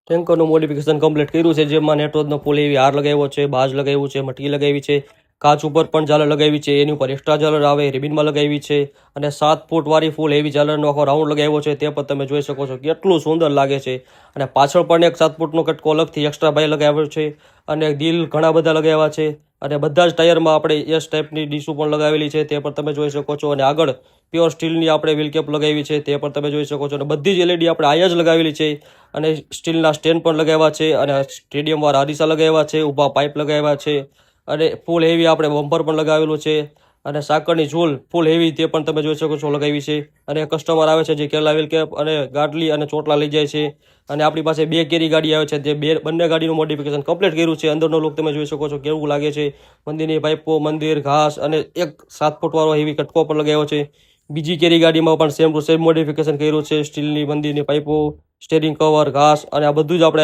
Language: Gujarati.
ટેન્કરનું મોડિફિકેશન કમ્પ્લીટ કર્યું છે, જેમાં નેટવર્કનો ફૂલ એવી હાર લગાવ્યો છે, બાજ લગાવ્યું છે, મટકી લગાવી છે, કાચ ઉપર પણ ઝાલર લગાવી છે, એની ઉપર એક્સ્ટ્રા ઝાલર આવે રિબિનમાં લગાવી છે, અને 7 ફૂટવાળી ફૂલ એવી ઝાલરનો આખો રાઉન્ડ લગાવ્યો છે, તે પણ તમે જોઈ શકો છો કેટલું સુંદર લાગે છે. અને પાછળ પણ એક 7 ફૂટનો કટકો અલગથી એક્સ્ટ્રા ભાઈ લગાવ્યો છે, અને દિલ ઘણા બધા લગાવ્યા છે, અને બધા જ ટાયરમાં આપણે એસ ટાઈપની ડીશું પણ લગાવેલી છે, તે પણ તમે જોઈ શકો છો. અને આગળ પ્યોર સ્ટીલની આપણે વ્હીલ કેપ લગાવી છે, તે પણ તમે જોઈ શકો છો. અને બધી જ એલઈડી આપણે અહીંયા જ લગાવેલી છે, અને સ્ટીલના સ્ટેન્ડ પણ લગાવ્યા છે, અને સ્ટેડિયમવાળા અરીસા લગાવ્યા છે, ઊભા પાઇપ લગાવ્યા છે, અને ફૂલ હેવી આપણે બમ્પર પણ લગાવેલું છે, અને સાકરની ઝૂલ ફૂલ હેવી તે પણ તમે જોઈ શકો છો લગાવી છે. અને કસ્ટમર આવે છે જે કેરલા વ્હીલ કેપ અને ગાડલી અને ચોટલા લઈ જાય છે. અને આપણી પાસે 2 કેરી ગાડી આવે છે, જે બંને ગાડીનું મોડિફિકેશન કમ્પ્લીટ કર્યું છે. અંદરનો લુક તમે જોઈ શકો છો કેવું લાગે છે. મંદિરની પાઇપો, મંદિર, ઘાસ, અને એક 7 ફૂટવાળો હેવી કટકો પણ લગાવ્યો છે. બીજી કેરી ગાડીમાં પણ સેમ ટુ સેમ મોડિફિકેશન કર્યું છે, સ્ટીલની મંદિરની પાઇપો, સ્ટેરિંગ કવર, ઘાસ, અને આ બધું જ આપણે